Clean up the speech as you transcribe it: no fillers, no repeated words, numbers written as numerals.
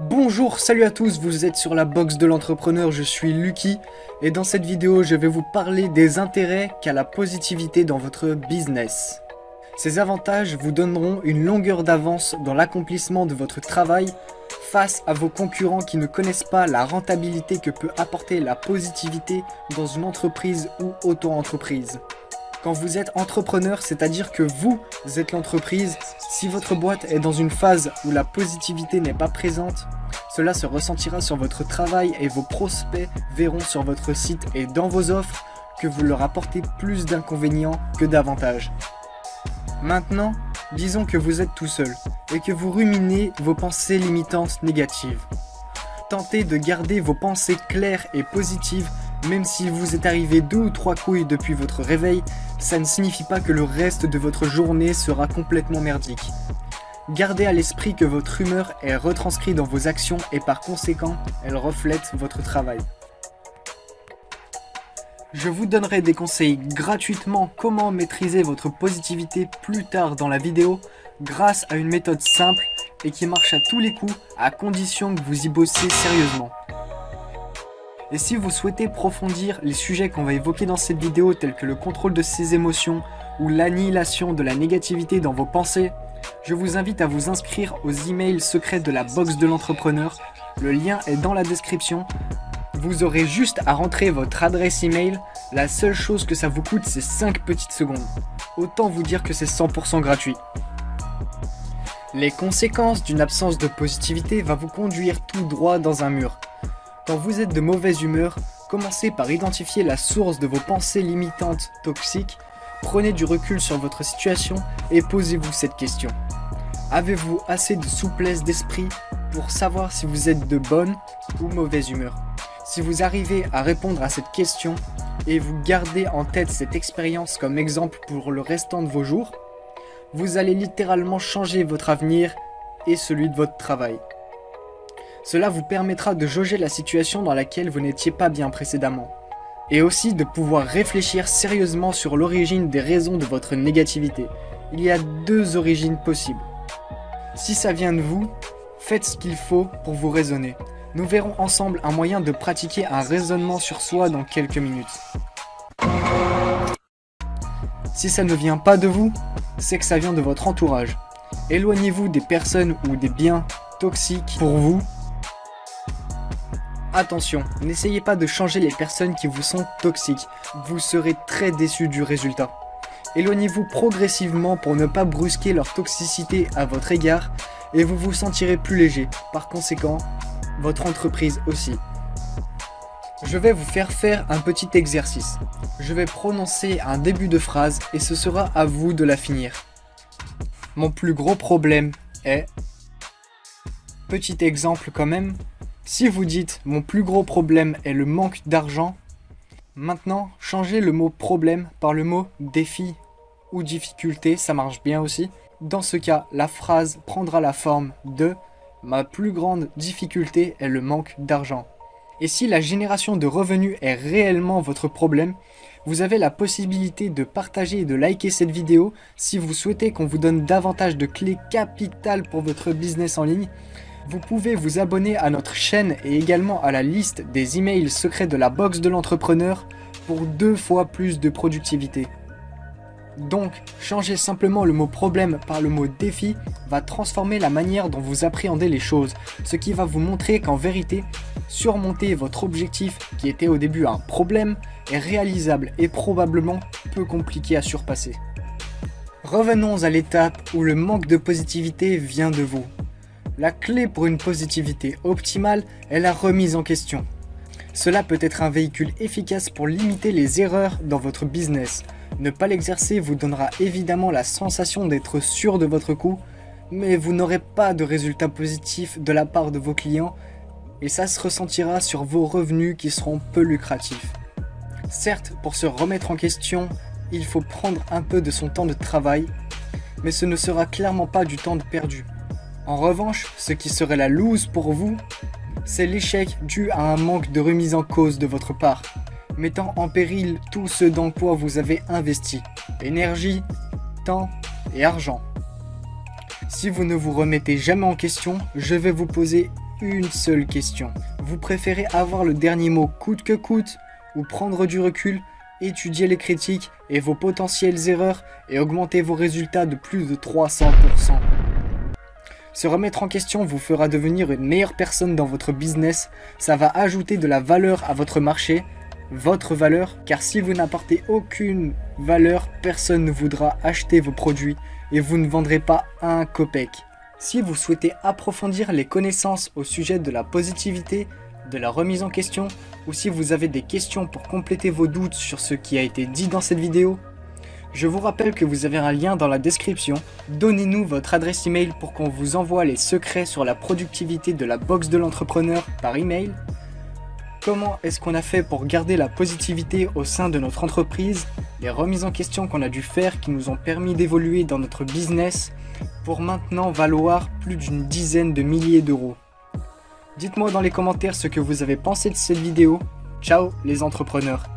Bonjour, salut à tous, vous êtes sur la box de l'entrepreneur, je suis Lucky et dans cette vidéo je vais vous parler des intérêts qu'a la positivité dans votre business. Ces avantages vous donneront une longueur d'avance dans l'accomplissement de votre travail face à vos concurrents qui ne connaissent pas la rentabilité que peut apporter la positivité dans une entreprise ou auto-entreprise. Quand vous êtes entrepreneur, c'est-à-dire que vous êtes l'entreprise, si votre boîte est dans une phase où la positivité n'est pas présente, cela se ressentira sur votre travail et vos prospects verront sur votre site et dans vos offres que vous leur apportez plus d'inconvénients que d'avantages. Maintenant, disons que vous êtes tout seul et que vous ruminez vos pensées limitantes négatives. Tentez de garder vos pensées claires et positives. Même s'il vous est arrivé 2 ou 3 couilles depuis votre réveil, ça ne signifie pas que le reste de votre journée sera complètement merdique. Gardez à l'esprit que votre humeur est retranscrite dans vos actions et par conséquent, elle reflète votre travail. Je vous donnerai des conseils gratuitement comment maîtriser votre positivité plus tard dans la vidéo grâce à une méthode simple et qui marche à tous les coups à condition que vous y bossez sérieusement. Et si vous souhaitez approfondir les sujets qu'on va évoquer dans cette vidéo tels que le contrôle de ses émotions ou l'annihilation de la négativité dans vos pensées, je vous invite à vous inscrire aux emails secrets de la box de l'entrepreneur. Le lien est dans la description. Vous aurez juste à rentrer votre adresse email. La seule chose que ça vous coûte, c'est 5 petites secondes. Autant vous dire que c'est 100% gratuit. Les conséquences d'une absence de positivité vont vous conduire tout droit dans un mur. Quand vous êtes de mauvaise humeur, commencez par identifier la source de vos pensées limitantes toxiques, prenez du recul sur votre situation et posez-vous cette question. Avez-vous assez de souplesse d'esprit pour savoir si vous êtes de bonne ou mauvaise humeur? Si vous arrivez à répondre à cette question et vous gardez en tête cette expérience comme exemple pour le restant de vos jours, vous allez littéralement changer votre avenir et celui de votre travail. Cela vous permettra de jauger la situation dans laquelle vous n'étiez pas bien précédemment. Et aussi de pouvoir réfléchir sérieusement sur l'origine des raisons de votre négativité. Il y a 2 origines possibles. Si ça vient de vous, faites ce qu'il faut pour vous raisonner. Nous verrons ensemble un moyen de pratiquer un raisonnement sur soi dans quelques minutes. Si ça ne vient pas de vous, c'est que ça vient de votre entourage. Éloignez-vous des personnes ou des biens toxiques pour vous. Attention, n'essayez pas de changer les personnes qui vous sont toxiques, vous serez très déçu du résultat. Éloignez-vous progressivement pour ne pas brusquer leur toxicité à votre égard et vous vous sentirez plus léger, par conséquent, votre entreprise aussi. Je vais vous faire un petit exercice. Je vais prononcer un début de phrase et ce sera à vous de la finir. Mon plus gros problème est... Petit exemple quand même. Si vous dites « mon plus gros problème est le manque d'argent », maintenant changez le mot « problème » par le mot « défi » ou « difficulté », ça marche bien aussi. Dans ce cas, la phrase prendra la forme de « ma plus grande difficulté est le manque d'argent ». Et si la génération de revenus est réellement votre problème, vous avez la possibilité de partager et de liker cette vidéo si vous souhaitez qu'on vous donne davantage de clés capitales pour votre business en ligne. Vous pouvez vous abonner à notre chaîne et également à la liste des emails secrets de la box de l'entrepreneur pour 2 fois plus de productivité. Donc, changer simplement le mot problème par le mot défi va transformer la manière dont vous appréhendez les choses, ce qui va vous montrer qu'en vérité, surmonter votre objectif qui était au début un problème est réalisable et probablement peu compliqué à surpasser. Revenons à l'étape où le manque de positivité vient de vous. La clé pour une positivité optimale est la remise en question. Cela peut être un véhicule efficace pour limiter les erreurs dans votre business. Ne pas l'exercer vous donnera évidemment la sensation d'être sûr de votre coup, mais vous n'aurez pas de résultats positifs de la part de vos clients et ça se ressentira sur vos revenus qui seront peu lucratifs. Certes, pour se remettre en question, il faut prendre un peu de son temps de travail, mais ce ne sera clairement pas du temps perdu. En revanche, ce qui serait la loose pour vous, c'est l'échec dû à un manque de remise en cause de votre part, mettant en péril tout ce dans quoi vous avez investi, énergie, temps et argent. Si vous ne vous remettez jamais en question, je vais vous poser une seule question. Vous préférez avoir le dernier mot coûte que coûte ou prendre du recul, étudier les critiques et vos potentielles erreurs et augmenter vos résultats de plus de 300%. Se remettre en question vous fera devenir une meilleure personne dans votre business, ça va ajouter de la valeur à votre marché, votre valeur, car si vous n'apportez aucune valeur, personne ne voudra acheter vos produits et vous ne vendrez pas un copec. Si vous souhaitez approfondir les connaissances au sujet de la positivité, de la remise en question, ou si vous avez des questions pour compléter vos doutes sur ce qui a été dit dans cette vidéo, je vous rappelle que vous avez un lien dans la description. Donnez-nous votre adresse email pour qu'on vous envoie les secrets sur la productivité de la box de l'entrepreneur par email. Comment est-ce qu'on a fait pour garder la positivité au sein de notre entreprise, les remises en question qu'on a dû faire qui nous ont permis d'évoluer dans notre business pour maintenant valoir plus d'une dizaine de milliers d'euros. Dites-moi dans les commentaires ce que vous avez pensé de cette vidéo. Ciao les entrepreneurs!